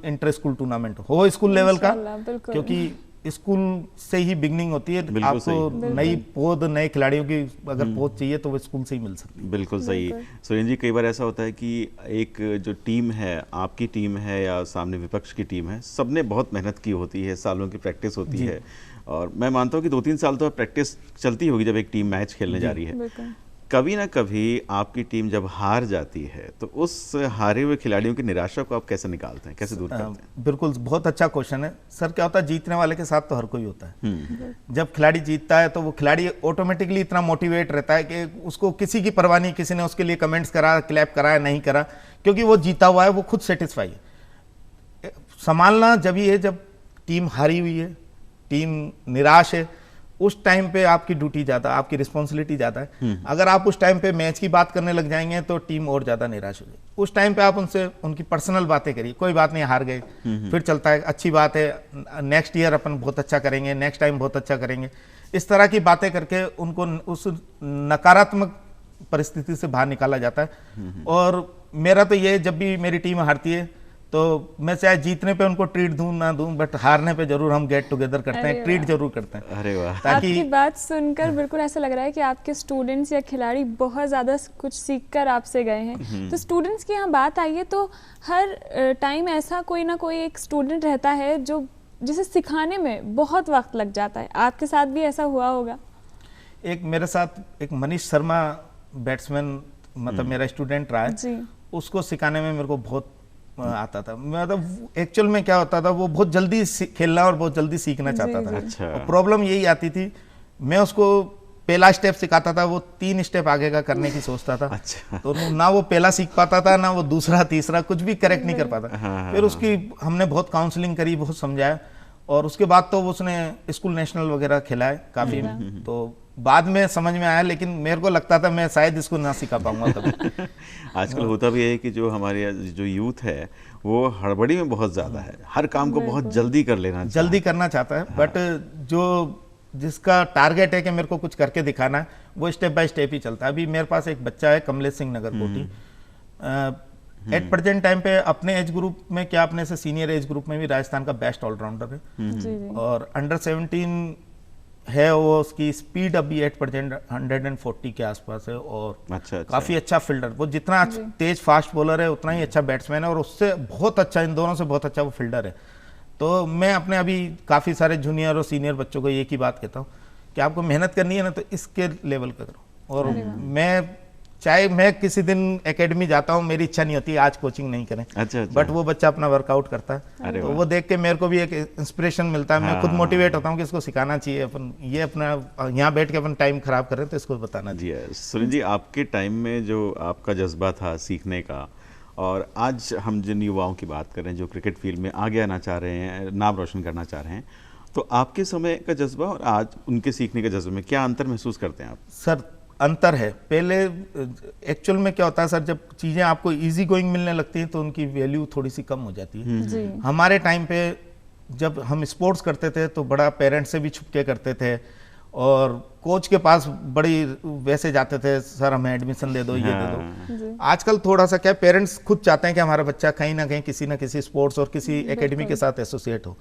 Inter school tournament हो school level का, बिल्कुल। क्योंकि स्कूल से ही बिगनिंग होती है। आपको नई पौध, नए खिलाड़ियों की अगर पौध चाहिए तो वो स्कूल से ही मिल सकती है। बिल्कुल सही। सुरेंद्र जी, कई बार ऐसा होता है कि एक जो टीम है, आपकी टीम है या सामने विपक्ष की टीम है, सबने बहुत मेहनत की होती है, सालों की प्रैक्टिस होती है, और मैं मानता हूँ कि 2-3 साल तो प्रैक्टिस चलती होगी जब एक टीम मैच खेलने जा रही है। कभी ना कभी आपकी टीम जब हार जाती है तो उस हारे हुए खिलाड़ियों की निराशा को आप कैसे निकालते हैं, कैसे दूर करते हैं? बिल्कुल, बहुत अच्छा क्वेश्चन है सर। क्या होता है, जीतने वाले के साथ तो हर कोई होता है। जब खिलाड़ी जीतता है तो वो खिलाड़ी ऑटोमेटिकली इतना मोटिवेट रहता है कि उसको किसी की परवाह नहीं, किसी ने उसके लिए कमेंट्स करा, क्लैप करा, नहीं करा, क्योंकि वो जीता हुआ है, वो खुद सेटिस्फाई है। संभालना जब ये जब टीम हारी हुई है, टीम निराश है, उस टाइम पे आपकी ड्यूटी ज्यादा, आपकी रिस्पॉन्सिबिलिटी ज्यादा है। अगर आप उस टाइम पे मैच की बात करने लग जाएंगे तो टीम और ज्यादा निराश हो जाएगी। उस टाइम पे आप उनसे उनकी पर्सनल बातें करिए, कोई बात नहीं, हार गए, फिर चलता है, अच्छी बात है, नेक्स्ट ईयर अपन बहुत अच्छा करेंगे, नेक्स्ट टाइम बहुत अच्छा करेंगे। इस तरह की बातें करके उनको उस नकारात्मक परिस्थिति से बाहर निकाला जाता है। और मेरा तो ये, जब भी मेरी टीम हारती है तो मैं चाहे जीतने पे उनको ट्रीट दूं ना दूं, बट हारने पे जरूर हम गेट टुगेदर करते हैं, ट्रीट जरूर करते हैं। अरे वाह, ताकि आपकी बात सुनकर बिल्कुल ऐसा लग रहा है कि आपके स्टूडेंट्स या खिलाड़ी बहुत ज़्यादा कुछ सीखकर आपसे गए हैं। तो स्टूडेंट्स की यहाँ बात आई है तो हर टाइम ऐसा कोई ना कोई एक स्टूडेंट रहता है जो जिसे सिखाने में बहुत वक्त लग जाता है। आपके साथ भी ऐसा हुआ होगा? एक मेरे साथ एक मनीष शर्मा बैट्समैन, मतलब मेरा स्टूडेंट रहा है, उसको सिखाने में मेरे को बहुत आता था। मतलब एक्चुअल में क्या होता था, वो बहुत जल्दी खेलना और बहुत जल्दी सीखना चाहता था। अच्छा। और प्रॉब्लम यही आती थी, मैं उसको पहला स्टेप सिखाता था, वो 3 स्टेप आगे का करने की सोचता था। अच्छा। तो ना वो पहला सीख पाता था, ना वो दूसरा तीसरा कुछ भी करेक्ट नहीं कर पाता। फिर उसकी हमने बहुत काउंसलिंग करी, बहुत समझाया, और उसके बाद तो उसने स्कूल नेशनल वगैरह खेला है काफी। तो बाद में समझ में आया, लेकिन मेरे को लगता था मैं शायद इसको ना सिखा पाऊंगा कभी। आजकल होता भी है कि जो हमारे जो यूथ है वो हड़बड़ी में बहुत ज्यादा है, हर काम को बहुत जल्दी कर लेना, जल्दी करना चाहता है। बट जो जिसका टारगेट है कि मेरे को कुछ करके दिखाना है, वो स्टेप बाय स्टेप ही चलता है। अभी मेरे पास एक बच्चा है, कमलेश सिंह नगर कोटी, एट प्रेजेंट टाइम पे अपने एज ग्रुप में, क्या अपने से सीनियर एज ग्रुप में भी राजस्थान का बेस्ट ऑलराउंडर है। और अंडर 17 है वो, उसकी स्पीड अभी 8% 140 के आसपास है, और काफी अच्छा फील्डर। वो जितना तेज फास्ट बॉलर है उतना ही अच्छा बैट्समैन है, और उससे बहुत अच्छा, इन दोनों से बहुत अच्छा वो फील्डर है। तो मैं अपने अभी काफी सारे जूनियर और सीनियर बच्चों को एक ही बात कहता हूँ कि आपको मेहनत करनी है ना तो इसके लेवल का करो। और मैं चाहे मैं किसी दिन एकेडमी जाता हूँ, मेरी इच्छा नहीं होती आज कोचिंग नहीं करें, बट वो बच्चा अपना वर्कआउट करता है, तो वो देख के मेरे को भी एक इंस्पिरेशन मिलता है। मैं खुद मोटिवेट होता हूँ कि इसको सिखाना चाहिए। अपन ये अपना यहाँ बैठ के अपन टाइम खराब कर रहे हैं तो इसको बताना चाहिए। सुरेंद्र जी, आपके टाइम में जो आपका जज्बा था सीखने का, और आज हम जिन युवाओं की बात कर रहे हैं जो क्रिकेट फील्ड में आगे आना चाह रहे हैं, नाम रोशन करना चाह रहे हैं, तो आपके समय का जज्बा और आज उनके सीखने के जज्बे में क्या अंतर महसूस करते हैं आप? सर, अंतर है। पहले एक्चुअल में क्या होता है सर, जब चीजें आपको इजी गोइंग मिलने लगती हैं तो उनकी वैल्यू थोड़ी सी कम हो जाती है। हमारे टाइम पे जब हम स्पोर्ट्स करते थे तो बड़ा पेरेंट्स से भी छुपके करते थे, और कोच के पास बड़ी वैसे जाते थे, सर हमें एडमिशन दे दो, ये दे दो। आजकल थोड़ा सा क्या, पेरेंट्स खुद चाहते हैं कि हमारा बच्चा कहीं ना कहीं किसी ना किसी स्पोर्ट्स और किसी एकेडमी के साथ एसोसिएट हो।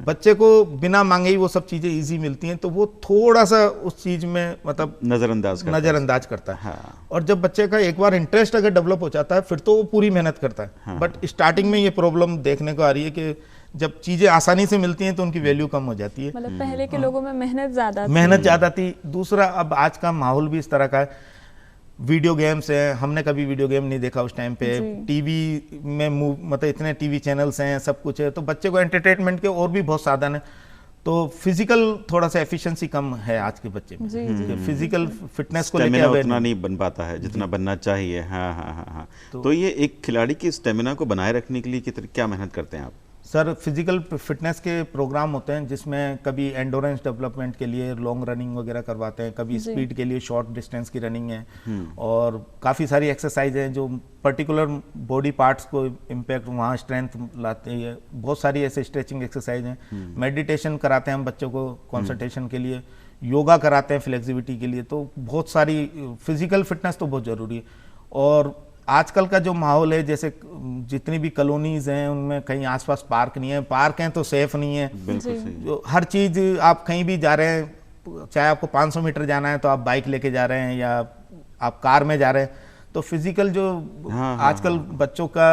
बच्चे को बिना मांगे ही वो सब चीजें इजी मिलती हैं, तो वो थोड़ा सा उस चीज में मतलब नजरअंदाज करता है। और जब बच्चे का एक बार इंटरेस्ट अगर डेवलप हो जाता है फिर तो वो पूरी मेहनत करता है। बट स्टार्टिंग में ये प्रॉब्लम देखने को आ रही है कि जब चीजें आसानी से मिलती हैं तो उनकी वैल्यू कम हो जाती है। मतलब पहले के लोगों में मेहनत ज्यादा थी। दूसरा, अब आज का माहौल भी इस तरह का है, वीडियो गेम्स है, हमने कभी वीडियो गेम नहीं देखा उस टाइम पे, टीवी में मतलब इतने टीवी चैनल्स हैं, सब कुछ है, तो बच्चे को एंटरटेनमेंट के और भी बहुत साधन है। तो फिजिकल थोड़ा सा एफिशिएंसी कम है आज के बच्चे में, फिजिकल फिटनेस को लेकर उतना नहीं बन पाता है जितना बनना चाहिए। हाँ। तो ये एक खिलाड़ी की स्टेमिना को बनाए रखने के लिए क्या मेहनत करते हैं आप? सर, फिजिकल फिटनेस के प्रोग्राम होते हैं जिसमें कभी एंडोरेंस डेवलपमेंट के लिए लॉन्ग रनिंग वगैरह करवाते हैं, कभी स्पीड के लिए शॉर्ट डिस्टेंस की रनिंग है, और काफ़ी सारी एक्सरसाइज हैं जो पर्टिकुलर बॉडी पार्ट्स को इम्पैक्ट, वहाँ स्ट्रेंथ लाते हैं। बहुत सारी ऐसे स्ट्रेचिंग एक्सरसाइज हैं, मेडिटेशन कराते हैं हम बच्चों को कंसंट्रेशन के लिए, योगा कराते हैं फ्लेक्सिबिलिटी के लिए। तो बहुत सारी फिजिकल फिटनेस तो बहुत ज़रूरी है। और आजकल का जो माहौल है, जैसे जितनी भी कॉलोनीज हैं उनमें कहीं आसपास पार्क नहीं है, पार्क हैं तो सेफ नहीं है। बिल्कुल सही। जो हर चीज़ आप कहीं भी जा रहे हैं, चाहे आपको 500 मीटर जाना है तो आप बाइक लेके जा रहे हैं या आप कार में जा रहे हैं, तो फिजिकल जो आजकल बच्चों का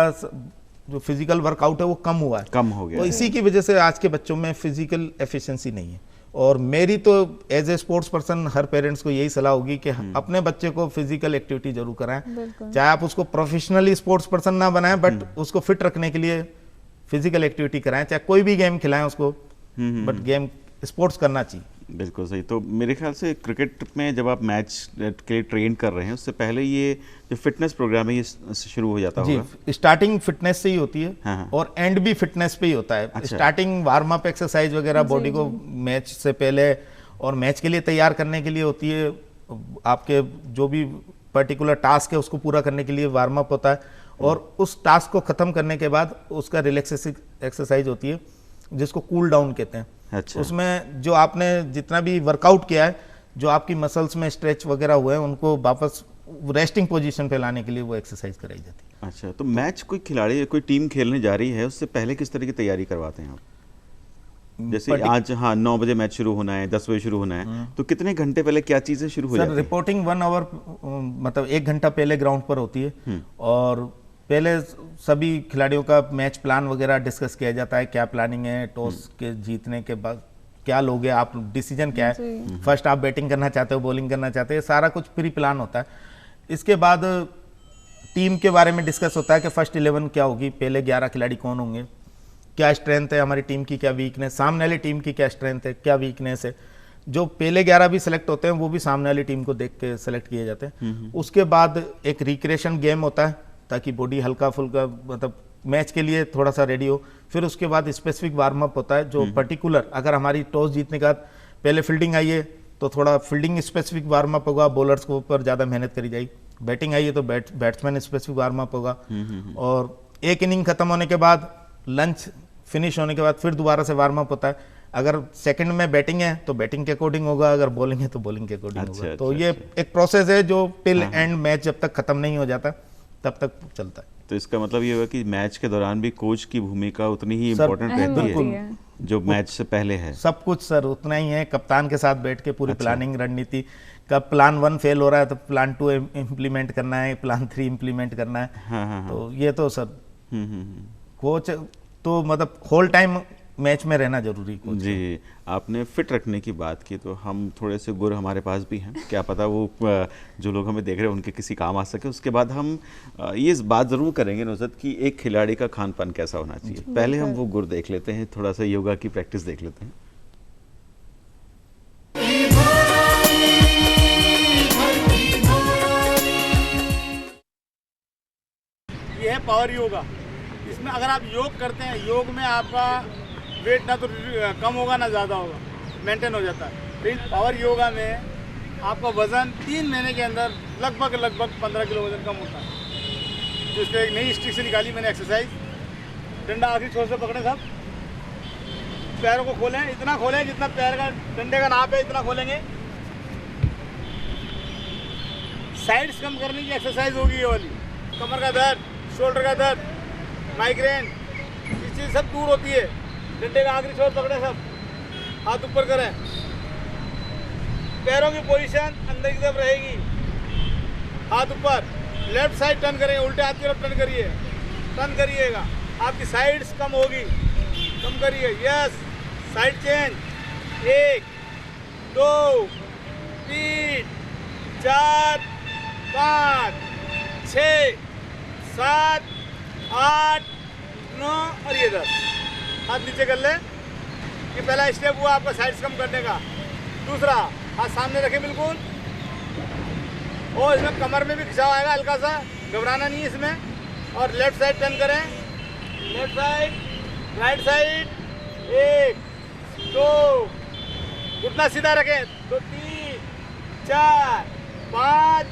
जो फिजिकल वर्कआउट है वो कम हुआ है, कम हो गया तो इसी की वजह से आज के बच्चों में फिजिकल एफिशिएंसी नहीं है। और मेरी तो एज ए स्पोर्ट्स पर्सन हर पेरेंट्स को यही सलाह होगी कि अपने बच्चे को फिजिकल एक्टिविटी जरूर कराएं, चाहे आप उसको प्रोफेशनली स्पोर्ट्स पर्सन ना बनाएं, बट उसको फिट रखने के लिए फिजिकल एक्टिविटी कराएं, चाहे कोई भी गेम खिलाएं उसको, बट गेम स्पोर्ट्स करना चाहिए। बिल्कुल सही। तो मेरे ख्याल से क्रिकेट में जब आप मैच के लिए ट्रेन कर रहे हैं, उससे पहले ये जो फिटनेस प्रोग्राम है ये शुरू हो जाता होगा? जी, स्टार्टिंग फिटनेस से ही होती है। हाँ। और एंड भी फिटनेस पे ही होता है। अच्छा। स्टार्टिंग वार्म अप एक्सरसाइज वगैरह बॉडी को मैच से पहले और मैच के लिए तैयार करने के लिए होती है। आपके जो भी पर्टिकुलर टास्क है उसको पूरा करने के लिए वार्म अप होता है, और उस टास्क को खत्म करने के बाद उसका रिलैक्सेशन एक्सरसाइज होती है जिसको कूल डाउन कहते हैं। अच्छा। उसमें जो आपने जितना भी वर्कआउट किया है, जो आपकी मसल्स में स्ट्रेच वगैरह हुए हैं, उनको वापस रेस्टिंग पोजीशन पे लाने के लिए वो एक्सरसाइज कराई जाती है। अच्छा, तो मैच कोई खिलाड़ी कोई टीम खेलने जा रही है, उससे पहले किस तरह की तैयारी करवाते हैं आप? जैसे आज 9 बजे मैच शुरू होना है, 10 बजे शुरू होना है, तो कितने घंटे पहले क्या चीजें शुरू हो जाती सर, हैं? रिपोर्टिंग 1 आवर मतलब 1 घंटा पहले ग्राउंड पर होती है, और पहले सभी खिलाड़ियों का मैच प्लान वगैरह डिस्कस किया जाता है। क्या प्लानिंग है, टॉस के जीतने के बाद क्या लोगे आप, डिसीजन क्या है, फर्स्ट आप बैटिंग करना चाहते हो, बॉलिंग करना चाहते हो, सारा कुछ प्री प्लान होता है। इसके बाद टीम के बारे में डिस्कस होता है कि फर्स्ट 11 क्या होगी, पहले 11 खिलाड़ी कौन होंगे, क्या स्ट्रेंथ है हमारी टीम की, क्या वीकनेस, सामने वाली टीम की क्या स्ट्रेंथ है, क्या वीकनेस है। जो पहले 11 भी सिलेक्ट होते हैं वो भी सामने वाली टीम को देख के सिलेक्ट किए जाते हैं। उसके बाद एक रिक्रिएशन गेम होता है ताकि बॉडी हल्का फुल्का मतलब मैच के लिए थोड़ा सा रेडी हो। फिर उसके बाद स्पेसिफिक वार्म अप होता है जो पर्टिकुलर, अगर हमारी टॉस जीतने के बाद पहले फील्डिंग आई है तो थोड़ा फील्डिंग स्पेसिफिक वार्म अप होगा, बॉलर्स को ऊपर ज़्यादा मेहनत करी जाएगी। बैटिंग आई है तो बैट्समैन स्पेसिफिक वार्म अप होगा। और एक इनिंग खत्म होने के बाद, लंच फिनिश होने के बाद फिर दोबारा से वार्म अप होता है। अगर सेकंड में बैटिंग है तो बैटिंग के अकॉर्डिंग होगा, अगर बॉलिंग है तो बॉलिंग के अकॉर्डिंग होगा। तो ये एक प्रोसेस है जो टिल एंड मैच जब तक खत्म नहीं हो जाता तब तक चलता है। तो इसका मतलब ये हुआ कि मैच के दौरान भी कोच की भूमिका उतनी ही इम्पोर्टेंट रहती है जो मैच से पहले है। सब कुछ सर उतना ही है। कप्तान के साथ बैठ के पूरी प्लानिंग, रणनीति, कब प्लान 1 फेल हो रहा है तो प्लान 2 इम्प्लीमेंट करना है, प्लान 3 इम्प्लीमेंट करना है। हाँ। तो ये तो सर कोच तो मतलब होल टाइम मैच में रहना जरूरी है। जी, आपने फिट रखने की बात की तो हम थोड़े से गुर हमारे पास भी हैं, क्या पता वो जो लोग हमें देख रहे हैं उनके किसी काम आ सके। उसके बाद हम ये इस बात ज़रूर करेंगे नुसरत कि एक खिलाड़ी का खान पान कैसा होना चाहिए। पहले हम वो गुर देख लेते हैं, थोड़ा सा योगा की प्रैक्टिस देख लेते हैं। ये है पावर योगा। इसमें अगर आप योग करते हैं, योग में आपका वेट ना तो कम होगा ना ज़्यादा होगा, मेंटेन हो जाता है। लेकिन पावर योगा में आपका वज़न 3 महीने के अंदर लगभग 15 किलो वज़न कम होता है। तो इसको एक नई स्टिक से निकाली मैंने एक्सरसाइज। डंडा आखिरी छोर से पकड़े सब, पैरों को खोलें, इतना खोलें जितना पैर का डंडे का नाप है, इतना खोलेंगे। साइड्स कम करने की एक्सरसाइज होगी ये वाली। कमर का दर्द, शोल्डर का दर्द, माइग्रेन, ये चीज़ सब दूर होती है। डंडे का आखिरी छोर पकड़े सब, हाथ ऊपर करें, पैरों की पोजीशन अंदर की तरफ रहेगी, हाथ ऊपर, लेफ्ट साइड टर्न करेंगे, उल्टे हाथ की तरफ टर्न करिएगा, आपकी साइड्स कम होगी, कम करिए, यस, साइड चेंज, 1 2 3 4 5 6 7 8 9 और ये 10। हाथ नीचे कर ले। ये पहला स्टेप हुआ आपका साइड्स कम करने का। दूसरा, हाथ सामने रखें बिल्कुल, और इसमें कमर में भी खिंचाव आएगा हल्का सा, घबराना नहीं है इसमें। और लेफ्ट साइड टर्न करें, लेफ्ट साइड, राइट साइड, 1 2, घुटना सीधा रखें, 2 3 4 5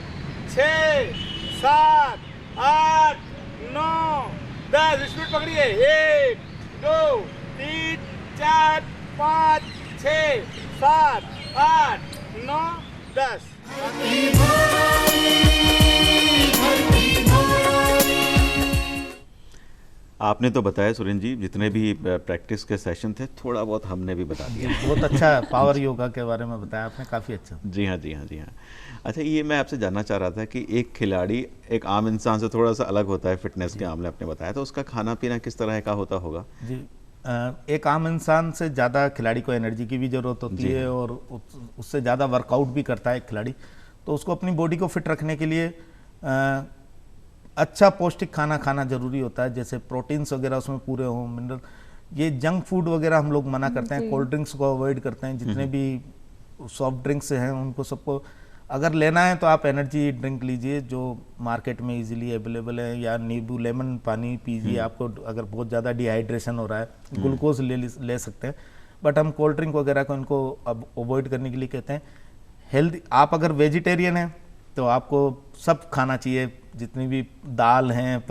6 7 8 9 10। स्पीड पकड़िए, 1 2 3 4 5 6 7 8 9 10। आपने तो बताया सुरेंद्र जी, जितने भी प्रैक्टिस के सेशन थे थोड़ा बहुत हमने भी बता दिया। बहुत अच्छा पावर योगा के बारे में बताया आपने, काफ़ी अच्छा। जी हाँ, जी हाँ, जी हाँ। अच्छा, ये मैं आपसे जानना चाह रहा था कि एक खिलाड़ी एक आम इंसान से थोड़ा सा अलग होता है फिटनेस के मामले, आपने बताया, तो उसका खाना पीना किस तरह का होता होगा? जी, एक आम इंसान से ज़्यादा खिलाड़ी को एनर्जी की भी ज़रूरत होती है और उससे ज़्यादा वर्कआउट भी करता है एक खिलाड़ी। तो उसको अपनी बॉडी को फिट रखने के लिए अच्छा पौष्टिक खाना खाना जरूरी होता है, जैसे प्रोटीन्स वगैरह उसमें पूरे हों, मिनरल। ये जंक फूड वगैरह हम लोग मना करते हैं, कोल्ड ड्रिंक्स को अवॉइड करते हैं, जितने भी सॉफ्ट ड्रिंक्स हैं उनको सबको अगर लेना है तो आप एनर्जी ड्रिंक लीजिए जो मार्केट में इजीली अवेलेबल है, या नींबू लेमन पानी पीजिए। आपको अगर बहुत ज़्यादा डिहाइड्रेशन हो रहा है, ग्लूकोज ले सकते हैं, बट हम कोल्ड ड्रिंक वगैरह को इनको अब अवॉइड करने के लिए कहते हैं। हेल्दी, आप अगर वेजिटेरियन हैं तो आपको सब खाना चाहिए, जितनी भी दाल हैं,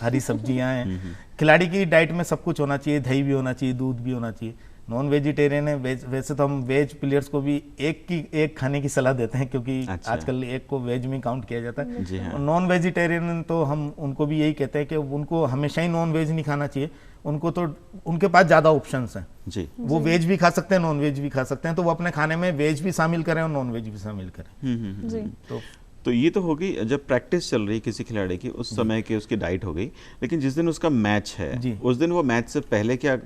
हरी सब्जियां हैं। खिलाड़ी की डाइट में सब कुछ होना चाहिए, दही भी होना चाहिए, दूध भी होना चाहिए। नॉन वेजिटेरियन है, वैसे तो हम वेज प्लेयर्स को भी एक खाने की सलाह देते हैं, क्योंकि आजकल एक को वेज में काउंट किया जाता है। नॉन वेजिटेरियन तो हम उनको भी यही कहते हैं कि उनको हमेशा ही नॉन वेज नहीं खाना चाहिए, उनको तो उनके पास ज़्यादा ऑप्शंस हैं जी, वो वेज भी खा सकते हैं, नॉन वेज भी खा सकते हैं, तो वो अपने खाने में वेज भी शामिल करें और नॉन वेज भी शामिल करें। जी। तो ये तो होगी जब प्रैक्टिस चल रही किसी खिलाड़ी की, उस समय की उसकी डाइट हो गई, लेकिन जिस दिन उसका मैच है उस दिन वो मैच से पहले क्या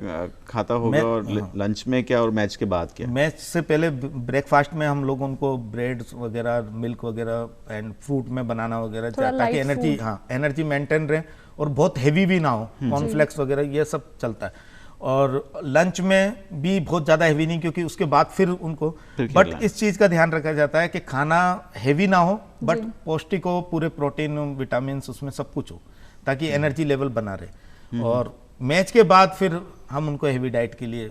खाता होगा और लंच में क्या और मैच के बाद क्या? मैच से पहले ब्रेकफास्ट में हम लोग उनको ब्रेड वगैरह, मिल्क वगैरह एंड फ्रूट में बनाना वगैरह, ताकि एनर्जी मेंटेन रहे और बहुत हैवी भी ना हो, कॉर्नफ्लेक्स वगैरह ये सब चलता है। और लंच में भी बहुत ज़्यादा हैवी नहीं, क्योंकि उसके बाद फिर उनको बट इस चीज़ का ध्यान रखा जाता है कि खाना हैवी ना हो, बट पौष्टिक हो, पूरे प्रोटीन विटामिन उसमें सब कुछ हो, ताकि एनर्जी लेवल बना रहे। और मैच के बाद फिर हम उनको हैवी डाइट के लिए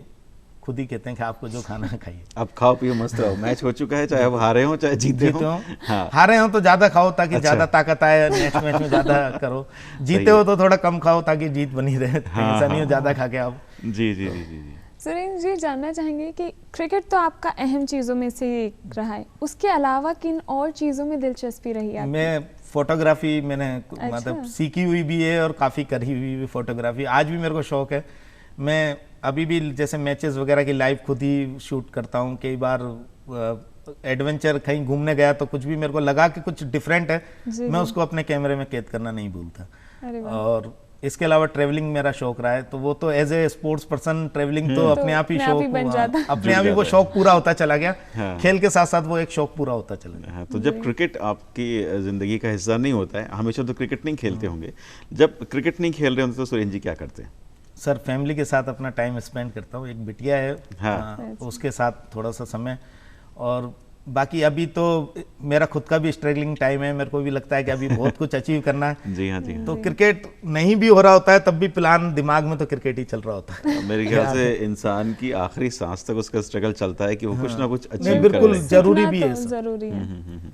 खुद ही कहते हैं कि आपको जो खाना है खाइए, अब खाओ पियो मस्त रहो। मैच हो चुका है, चाहे अब हारे हो चाहे जीते हो। हारे हो तो ज्यादा खाओ ताकि ज्यादा ताकत आए, नेक्स्ट मैच में ज्यादा करो। जीते हो तो थोड़ा कम खाओ ताकि जीत बनी रहे, ऐसा नहीं हो ज्यादा खा के आप। जी जी जी जी। सुरेंद्र जी, जानना चाहेंगे कि क्रिकेट तो आपका अहम चीज़ों में से एक रहा है, उसके अलावा किन और चीज़ों में दिलचस्पी रही है? मैं फोटोग्राफी मैंने मतलब सीखी हुई भी है और काफ़ी करी हुई भी फोटोग्राफी, आज भी मेरे को शौक है। मैं अभी भी जैसे मैचेस वगैरह की लाइव खुद ही शूट करता हूँ। कई बार एडवेंचर कहीं घूमने गया तो कुछ भी मेरे को लगा कि कुछ डिफरेंट है, मैं उसको अपने कैमरे में कैद करना नहीं भूलता। और इसके अलावा ट्रैवलिंग मेरा शौक रहा है, तो वो तो as a sports person travelling तो अपने आप ही शौक अपने आप ही वो शौक पूरा होता चला गया। खेल के साथ साथ वो एक शौक पूरा होता चला गया। तो जब क्रिकेट आपकी जिंदगी का हिस्सा नहीं होता है, हमेशा तो क्रिकेट नहीं खेलते होंगे, जब क्रिकेट नहीं खेल रहे होते तो सुरेंद्र जी क्या करते हैं? सर फैमिली के साथ अपना टाइम स्पेंड करता हूँ, एक बिटिया है उसके साथ थोड़ा सा समय, और बाकी अभी तो मेरा खुद का भी स्ट्रगलिंग टाइम है, मेरे को भी लगता है कि अभी बहुत कुछ अचीव करना है। जी हाँ, जी हाँ। तो क्रिकेट नहीं भी हो रहा होता है तब भी प्लान दिमाग में तो क्रिकेट ही चल रहा होता है। मेरे ख्याल से इंसान की आखिरी सांस तक उसका स्ट्रगल चलता है कि वो कुछ ना कुछ अचीव करे। बिल्कुल जरूरी भी है, जरूरी है।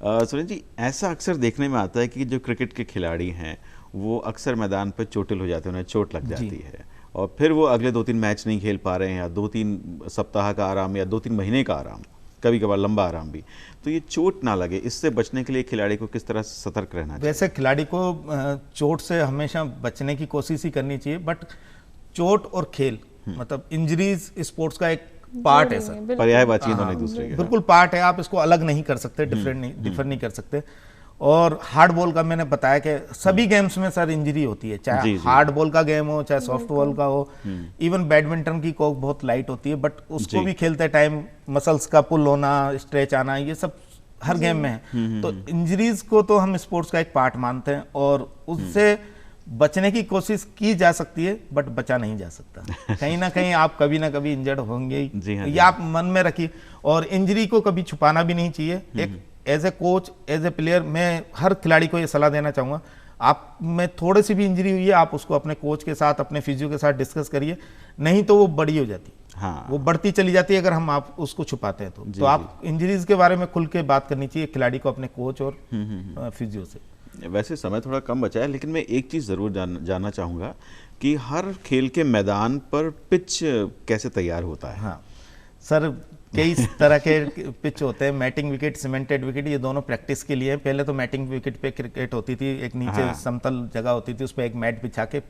सुरेंद्र जी, ऐसा अक्सर देखने में आता है कि जो क्रिकेट के खिलाड़ी हैं वो अक्सर मैदान पर चोटिल हो जाते हैं, उन्हें चोट लग जाती है और फिर वो अगले 2-3 मैच नहीं खेल पा रहे हैं, या 2-3 सप्ताह का आराम या 2-3 महीने का आराम, कभी कभार लंबा आराम भी। तो ये चोट ना लगे, इससे बचने के लिए खिलाड़ी को किस तरह सतर्क रहना चाहिए? वैसे खिलाड़ी को चोट से हमेशा बचने की कोशिश ही करनी चाहिए, बट चोट और खेल मतलब इंजरीज स्पोर्ट्स का एक पार्ट है सर, पर्यायवाची दोनों एक दूसरे के, बिल्कुल पार्ट है, आप इसको अलग नहीं कर सकते, डिफर नहीं कर सकते। और हार्ड बॉल का मैंने बताया कि सभी गेम्स में सर इंजरी होती है, चाहे हार्ड बॉल का गेम हो चाहे सॉफ्ट बॉल का हो, इवन बैडमिंटन की कोक बहुत लाइट होती है, बट उसको भी खेलते टाइम मसल्स का पुल होना, स्ट्रेच आना, ये सब हर गेम में है। तो इंजरीज को तो हम स्पोर्ट्स का एक पार्ट मानते हैं और उससे बचने की कोशिश की जा सकती है, बट बचा नहीं जा सकता। कहीं ना कहीं आप कभी ना कभी इंजर्ड होंगे ही, ये आप मन में रखिए। और इंजरी को कभी छुपाना भी नहीं चाहिए। एक as a coach, as a player, मैं हर खिलाड़ी को ये सलाह देना चाहूँगा, आप में थोड़ी सी भी इंजरी हुई है आप उसको अपने कोच के साथ, अपने फिजियो के साथ डिस्कस करिए, नहीं तो वो बड़ी हो जाती है। हाँ, वो बढ़ती चली जाती है अगर हम आप उसको छुपाते हैं तो आप इंजरीज के बारे में खुल के बात करनी चाहिए खिलाड़ी को अपने कोच और फिजियो से। वैसे समय थोड़ा कम बचा है, लेकिन मैं एक चीज़ ज़रूर जानना चाहूँगा कि हर खेल के मैदान पर पिच कैसे तैयार होता है? हाँ सर, कई तरह के पिच होते हैं, मैटिंग विकेट, सीमेंटेड विकेट, ये दोनों प्रैक्टिस के लिए। पहले तो मैटिंग विकेट पे क्रिकेट होती थी, एक नीचे हाँ। समतल जगह होती थी, उस पर एक मैट बिछा के।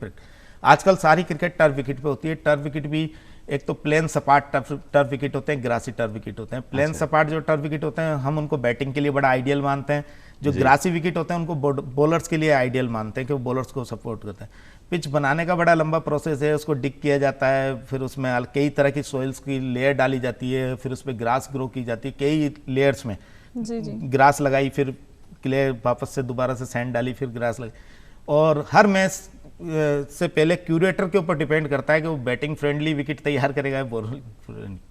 आजकल सारी क्रिकेट टर्फ विकेट पे होती है। टर्फ विकेट भी एक तो प्लेन सपाट टर्फ विकेट होते हैं, ग्रासी टर्फ विकेट होते हैं। प्लेन सपाट जो टर्फ विकेट होते हैं हम उनको बैटिंग के लिए बड़ा आइडियल मानते हैं। जो ग्रासी विकेट होते हैं उनको बॉलर्स के लिए आइडियल मानते हैं कि वो बॉलर्स को सपोर्ट करते हैं। पिच बनाने का बड़ा लंबा प्रोसेस है, उसको डिग किया जाता है, फिर उसमें कई तरह की सॉइल्स की लेयर डाली जाती है, फिर उस पर ग्रास ग्रो की जाती है कई लेयर्स में। जी जी। ग्रास लगाई, फिर क्ले वापस से दोबारा से सैंड डाली, फिर ग्रास लगाई। और हर मैच से पहले क्यूरेटर के ऊपर डिपेंड करता है कि वो बैटिंग फ्रेंडली विकेट तैयार करेगा और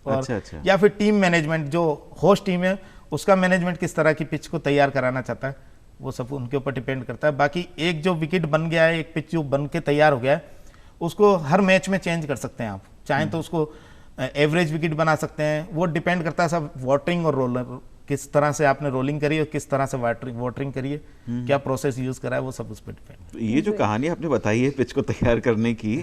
अच्छा। या फिर टीम मैनेजमेंट, जो होस्ट टीम है उसका मैनेजमेंट किस तरह की पिच को तैयार कराना चाहता है, वो सब उनके ऊपर डिपेंड करता है। बाकी एक जो विकेट बन गया है, एक पिच जो बन के तैयार हो गया है, उसको हर मैच में चेंज कर सकते हैं आप। चाहें तो उसको एवरेज विकेट बना सकते हैं, वो डिपेंड करता है सब वाटरिंग और रोलर, किस तरह से आपने रोलिंग करी और किस तरह से वाटरिंग करी है, क्या प्रोसेस यूज करा है, वो सब उस पर डिपेंड। ये जो कहानी आपने बताई है पिच को तैयार करने की,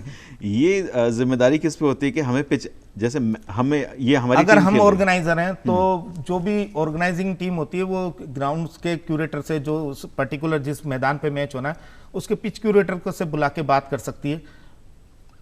ये जिम्मेदारी किस पे होती है कि हमें पिच, जैसे हमें ये हमारी अगर टीम हम के लिए- ऑर्गेनाइजर हैं तो जो भी ऑर्गेनाइजिंग टीम होती है वो ग्राउंड्स के क्यूरेटर से, जो उस पर्टिकुलर जिस मैदान पे मैच होना है उसके पिच क्यूरेटर को से बुला के बात कर सकती है।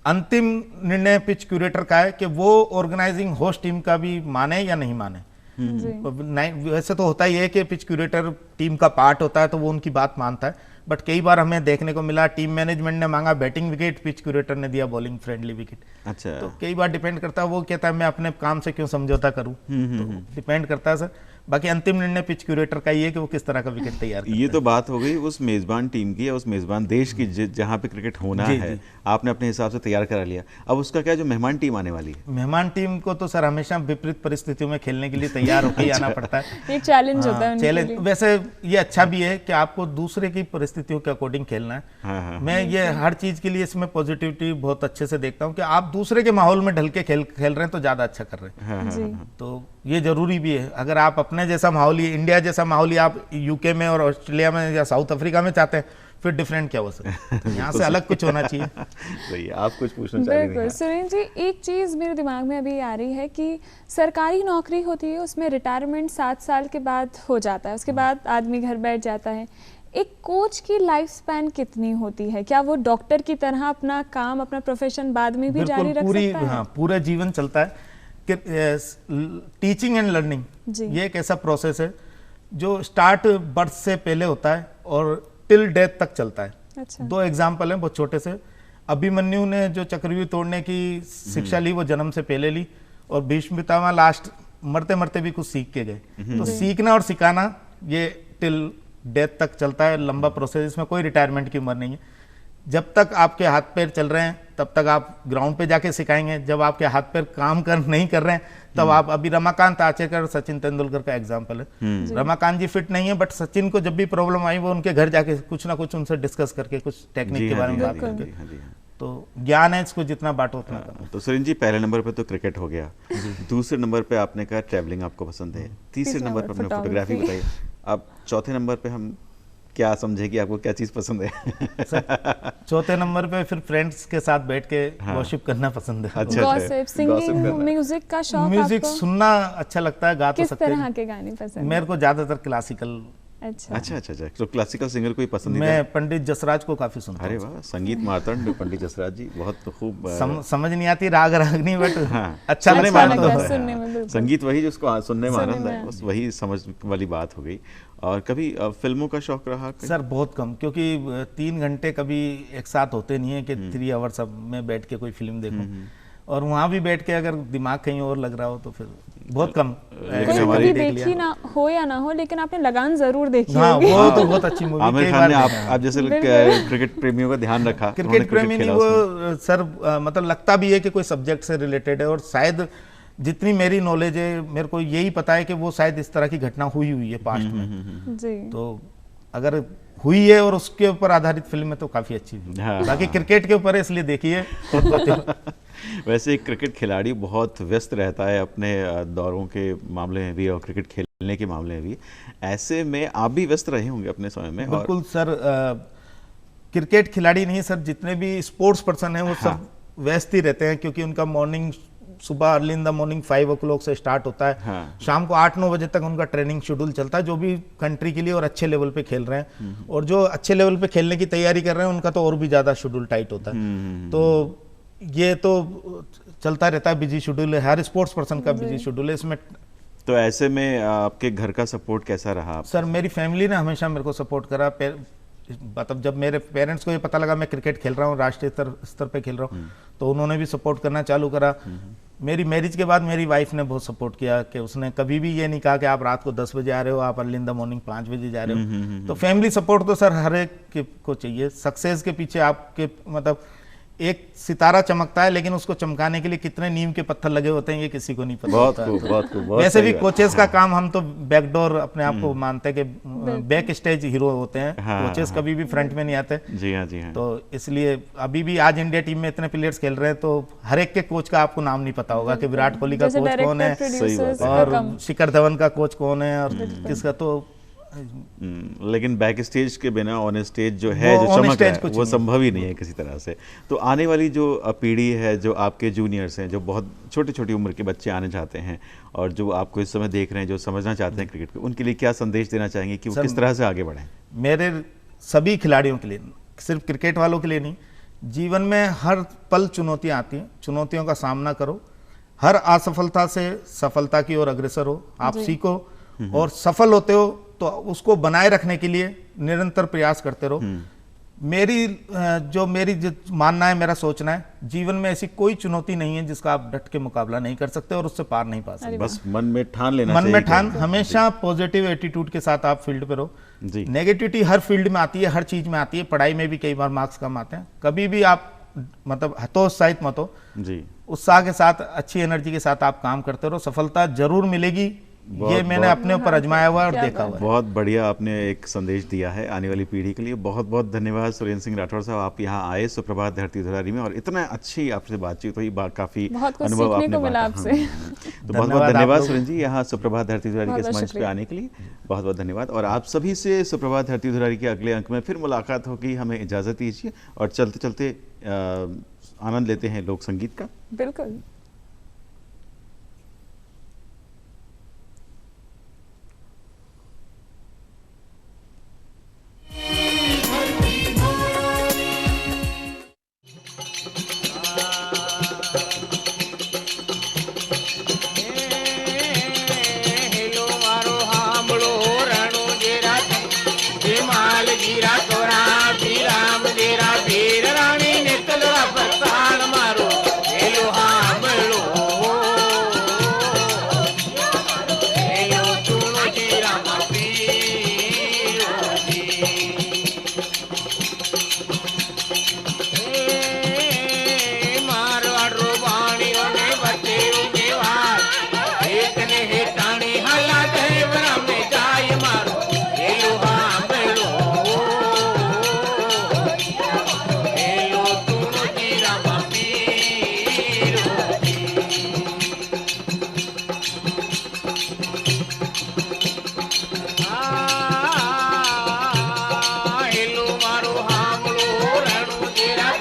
अंतिम निर्णय पिच क्यूरेटर का है कि वो ऑर्गेनाइजिंग होस्ट टीम का भी माने या नहीं माने। वैसे तो होता ही है कि पिच क्यूरेटर टीम का पार्ट होता है तो वो उनकी बात मानता है, बट कई बार हमें देखने को मिला टीम मैनेजमेंट ने मांगा बैटिंग विकेट, पिच क्यूरेटर ने दिया बॉलिंग फ्रेंडली विकेट। अच्छा। तो कई बार डिपेंड करता है, वो कहता है मैं अपने काम से क्यों समझौता करूं, तो डिपेंड करता है सर। बाकी अंतिम निर्णय पिच क्यूरेटर का ही है कि वो किस तरह का विकेट तैयार करता ये तो बात हो गई उस मेजबान टीम की या उस मेजबान देश की जहाँ पे क्रिकेट होना जी, है, जी। आपने अपने हिसाब से तैयार करा लिया। अब उसका क्या, जो मेहमान टीम आने वाली है? मेहमान टीम को तो सर हमेशा विपरीत परिस्थितियों में खेलने के लिए तैयार होकर ही आना पड़ता है। एक चैलेंज होता है उनके चैलेंज लिए। वैसे ये अच्छा भी है कि आपको दूसरे की परिस्थितियों के अकॉर्डिंग खेलना है। हाँ। मैं ये हर चीज के लिए इसमें पॉजिटिविटी बहुत अच्छे से देखता हूँ कि आप दूसरे के माहौल में ढल के खेल रहे हैं तो ज्यादा अच्छा कर रहे हैं। जी। तो ये जरूरी भी है। अगर आप अपने जैसा माहौल ही, इंडिया जैसा माहौल ही आप यूके में और ऑस्ट्रेलिया में या साउथ अफ्रीका में चाहते हैं, फिर डिफरेंट क्या हो सकता है? यहाँ से अलग कुछ होना चाहिए। सही है। आप कुछ पूछना चाह रहे बिल्कुल हैं? सुरेंद्र जी, एक चीज़ मेरे दिमाग में अभी आ रही है कि सरकारी नौकरी होती है उसमें रिटायरमेंट 7 साल के बाद हो जाता है, उसके बाद आदमी घर बैठ जाता है। एक कोच की लाइफ स्पैन कितनी होती है? क्या वो डॉक्टर की तरह अपना काम, अपना प्रोफेशन बाद में भी जारी रख सकता है? हाँ, पूरा जीवन चलता है। टीचिंग एंड लर्निंग जी। ये एक ऐसा प्रोसेस है जो स्टार्ट बर्थ से पहले होता है और टिल डेथ तक चलता है। अच्छा। 2 एग्जाम्पल हैं बहुत छोटे से। अभिमन्यु ने जो चक्रव्यूह तोड़ने की शिक्षा ली वो जन्म से पहले ली, और भीष्म पितामह लास्ट मरते मरते भी कुछ सीख के गए। तो सीखना और सिखाना ये टिल डेथ तक चलता है, लंबा प्रोसेस। इसमें कोई रिटायरमेंट की उम्र नहीं है। जब तक आपके हाथ पैर चल रहे हैं तब तक आप ग्राउंड पे जाके सिखाएंगे, जब आपके हाथ पैर काम नहीं कर रहे हैं तब आप, अभी रमाकांत आचरेकर, सचिन तेंदुलकर का एग्जाम्पल है। रमाकांत जी फिट नहीं है, बट सचिन को जब भी प्रॉब्लम आई वो उनके घर जाके कुछ ना कुछ उनसे डिस्कस करके कुछ टेक्निक के बारे में बात करके, तो ज्ञान है इसको जितना बांटो उतना करो। तो सुरेंद्र जी, पहले नंबर पे तो क्रिकेट हो गया, दूसरे नंबर पे आपने कहा ट्रैवलिंग आपको पसंद है, तीसरे नंबर पे अपने फोटोग्राफी बताइए। अब चौथे नंबर पे हम क्या समझे कि आपको क्या चीज़ पसंद है? चौथे नंबर पे फिर फ्रेंड्स के साथ बैठ के वर्शिप करना पसंद है। अच्छा। गॉसिप, सिंगिंग, म्यूजिक का शौक म्यूजिक आपको? सुनना अच्छा लगता है, गा तो किस सकते तरह हैं। के गाने पसंद हैं? मेरे को ज्यादातर क्लासिकल। अच्छा। अच्छा। तो क्लासिकल सिंगर कोई पसंदीदा? मैं पंडित जसराज को काफी सुनता अरे हूँ। वाह, संगीत मार्तंड पंडित जसराज जी, बहुत खूब। समझ नहीं आती राग रागनी, बट हाँ, अच्छा सुनने लगता में है आनंद तो। है। सुनने में बिल्कुल। संगीत वही जिसको सुनने में सुनने आनंद है, में बस वही समझ वाली बात हो गई। और कभी फिल्मों का शौक रहा कहीं? सर बहुत कम, क्योंकि 3 घंटे कभी एक साथ होते नहीं है कि 3 आवर्स सब में बैठ के कोई फिल्म देखूं, और वहाँ भी बैठ के अगर दिमाग कहीं और लग रहा हो तो फिर बहुत कम। कोई हमारी कभी देखी ना हो या ना हो, लेकिन आपने लगान जरूर देखी हाँ, होगी। वो तो बहुत अच्छी मूवी। आमिर खान ने आप जैसे क्रिकेट प्रेमियों का ध्यान रखा। क्रिकेट प्रेमी नहीं वो सर, मतलब लगता भी है कि कोई सब्जेक्ट से रिलेटेड है, और शायद जितनी मेरी नॉलेज है मेरे को यही पता है कि वो शायद इस तरह की घटना हुई है पास्ट में। जी। तो अगर हुई है और उसके ऊपर आधारित फिल्म है तो काफी अच्छी हुई। हाँ, बाकी क्रिकेट के ऊपर है इसलिए देखिए। वैसे एक क्रिकेट खिलाड़ी बहुत व्यस्त रहता है अपने दौरों के मामले में भी और क्रिकेट खेलने के मामले में भी। ऐसे में आप भी व्यस्त रहे होंगे अपने समय में? बिल्कुल सर, क्रिकेट खिलाड़ी नहीं सर, जितने भी स्पोर्ट्स पर्सन हैं वो सब व्यस्त ही रहते हैं, क्योंकि उनका मॉर्निंग सुबह early in the morning 5 o'clock से स्टार्ट होता है, हाँ। शाम को 8-9 बजे तक उनका ट्रेनिंग शेड्यूल चलता है, जो भी कंट्री के लिए और अच्छे लेवल पे खेल रहे हैं, और जो अच्छे लेवल पे खेलने की तैयारी कर रहे हैं उनका तो और भी ज़्यादा शेड्यूल टाइट होता है। तो ये तो चलता रहता है, बिजी शेड्यूल है, हर स्पोर्ट्स पर्सन का बिजी शेड्यूल है इसमें। तो ऐसे में आपके घर का सपोर्ट कैसा रहा? सर मेरी फैमिली ने हमेशा मेरे को सपोर्ट करा। मतलब जब मेरे पेरेंट्स को ये पता लगा मैं क्रिकेट खेल रहा हूँ, राष्ट्रीय स्तर पे खेल रहा हूँ, तो उन्होंने भी सपोर्ट करना चालू करा। मेरी मैरिज के बाद मेरी वाइफ ने बहुत सपोर्ट किया कि उसने कभी भी ये नहीं कहा कि आप रात को 10 बजे आ रहे हो, आप अर्ली इन द मॉर्निंग 5 बजे जा रहे हो। तो फैमिली सपोर्ट तो सर हर एक को चाहिए। सक्सेस के पीछे आपके मतलब एक सितारा चमकता है, लेकिन उसको चमकाने के लिए कितने नीम के पत्थर लगे होते हैं ये किसी को नहीं पता बहुत होता। खूब, बहुत खूब, बहुत वैसे भी सही बात। कोचेस का काम, हम तो बैकडोर अपने आप को मानते हैं कि बैक स्टेज हीरो होते हैं, हाँ, कोचेस हाँ। कभी भी फ्रंट में नहीं आते। जी हाँ, जी हाँ। तो इसलिए अभी भी आज इंडिया टीम में इतने प्लेयर्स खेल रहे हैं, तो हर एक के कोच का आपको नाम नहीं पता होगा कि विराट कोहली का जैसे कोच कौन है, डायरेक्टर, सही बात प्रोड्यूसर्स है। का और कम। शिखर धवन का कोच कौन है, और किसका। तो लेकिन बैक स्टेज के बिना ऑन स्टेज जो है, वो जो on चमक stage है, कुछ वो नहीं है। संभव ही नहीं है किसी तरह से। तो आने वाली जो पीढ़ी है, जो आपके जूनियर्स हैं, जो बहुत छोटी छोटी उम्र के बच्चे आने चाहते हैं और जो आपको इस समय देख रहे हैं, जो समझना चाहते हैं क्रिकेट को, उनके लिए क्या संदेश देना चाहेंगे कि वो सर, किस तरह से आगे बढ़ें? मेरे सभी खिलाड़ियों के लिए, सिर्फ क्रिकेट वालों के लिए नहीं, जीवन में हर पल चुनौतियां आती हैं, चुनौतियों का सामना करो, हर असफलता से सफलता की ओर अग्रसर हो, आप सीखो, और सफल होते हो तो उसको बनाए रखने के लिए निरंतर प्रयास करते रहो। मेरी जो मानना है, मेरा सोचना है, जीवन में ऐसी कोई चुनौती नहीं है जिसका आप डट के मुकाबला नहीं कर सकते और उससे पार नहीं पा सकते। बस मन में ठान लेना मन चाहिए में कि- ठान, हमेशा पॉजिटिव एटीट्यूड के साथ आप फील्ड पे रहो। जी। नेगेटिविटी हर फील्ड में आती है, हर चीज में आती है, पढ़ाई में भी कई बार मार्क्स कम आते हैं। कभी भी आप मतलब हतोत्साहित मत हो, जी। उत्साह के साथ, अच्छी एनर्जी के साथ आप काम करते रहो, सफलता जरूर मिलेगी। ये मैंने अपने ऊपर आजमाया हुआ है और क्या देखा हुआ है। बहुत बढ़िया आपने एक संदेश दिया है आने वाली पीढ़ी के लिए। बहुत बहुत धन्यवाद सुरेंद्र सिंह राठौर साहब, आप यहाँ आए सुप्रभात धरती धुरारी में और इतना अच्छी आपसे बातचीत हुई, काफी बहुत कुछ अनुभव सीखने आपने को मिला बांटा। आपसे। तो बहुत बहुत धन्यवाद धन्यवाद आप लोग। सुरेंद्र जी, यहाँ सुप्रभात धरती धुरारी के बहुत इस बहुत मंच पे शुक्रिया। आने के लिए बहुत बहुत धन्यवाद। और आप सभी से सुप्रभात धरती धुरारी के अगले अंक में फिर मुलाकात होगी। हमें इजाजत दीजिए और चलते चलते आनंद लेते हैं लोक संगीत का। बिल्कुल। હેલો મારો હાંભળો રણો જેરા હિમાલ જીરા તોરા શ્રીરામ જેરા વીર રાણી ને તલરા પ્રતાણ મારો હેલો હાંભળો હેલો ચૂનો જીરા મારો આડરો વાણીઓ ને બચેરો દેવા એક ને હેટાણી હલા દેવરા મે જાય મારો હેલો હાંભળો હેલો ચૂનો જીરા પીરો હેલો મારો હાંભળો રણો જેરા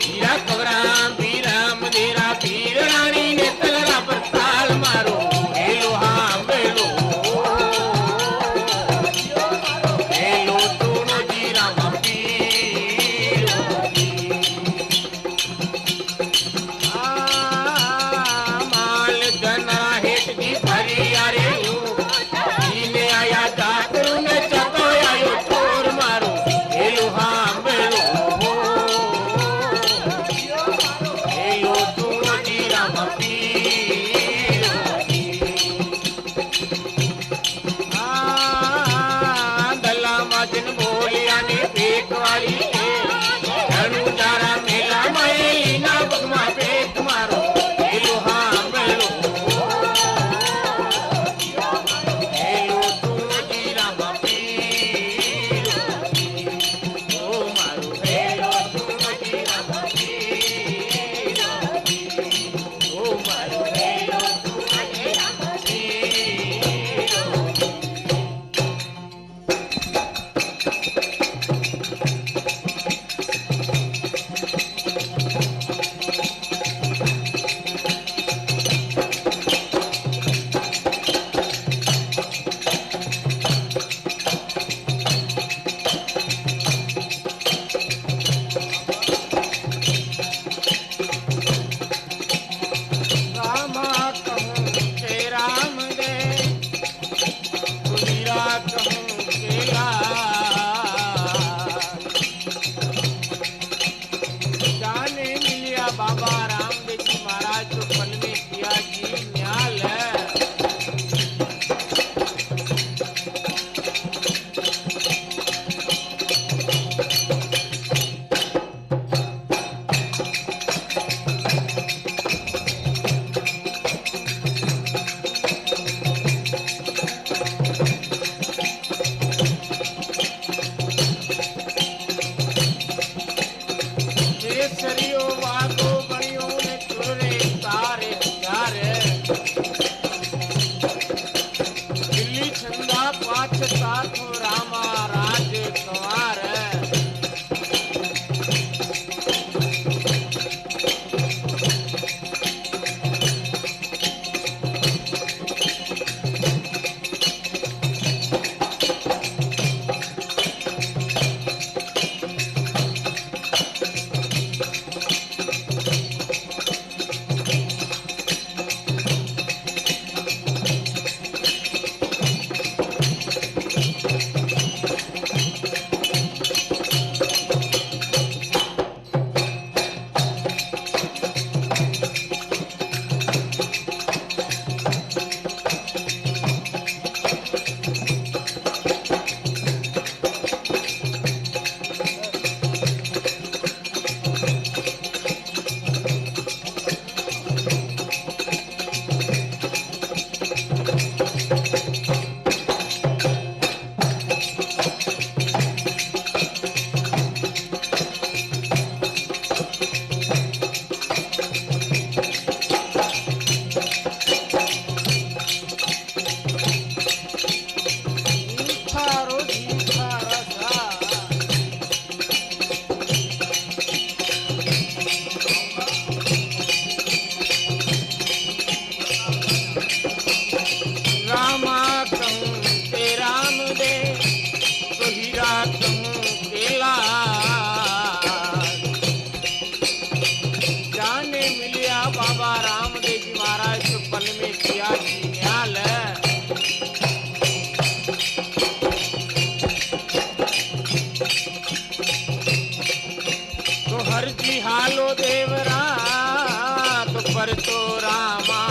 હીરા કવરામ પીરામ દેરા પીર રાણી ને તલરા પર તાલ મારો હેલો હાંભળો હેલો ચૂનો જીરા પીરો માલ ધના હેઠ દી ભરી આરે ઈને આયા દાતરુ ને ચતો આયો ચોર મારો હેલો હાંભળો હેલો ચૂનો જીરા પીરો ગલા માજન બોલ્યા ને પેટ વાળી ધણુ તારા મેલા માં ના પગમાં પેટ મારો હેલો હાંભળો હેલો ચૂનો જીરા પીરો ઓ મારો હેલો ચૂનો જીરા પીરો ઓ મારો बाबा रामदेव जी महाराज तो पल में किया जी न्याल है। केसरियो वागो बणियो ने तुरे तारे हजारे। दिल्ली छंदा पाछ ताथो रामा राज कुंवार। रामा कहूँ ते राम दे तो हीरा कहूँ केला। जाने मिलिया बाबा रामदेव जी महाराज तो पल में किया जी न्याल है। तो हर जी हालो देवरा तो पर तो रामा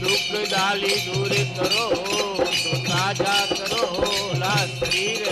दुख डाली दूर करो तो ताजा करो ला शरीर।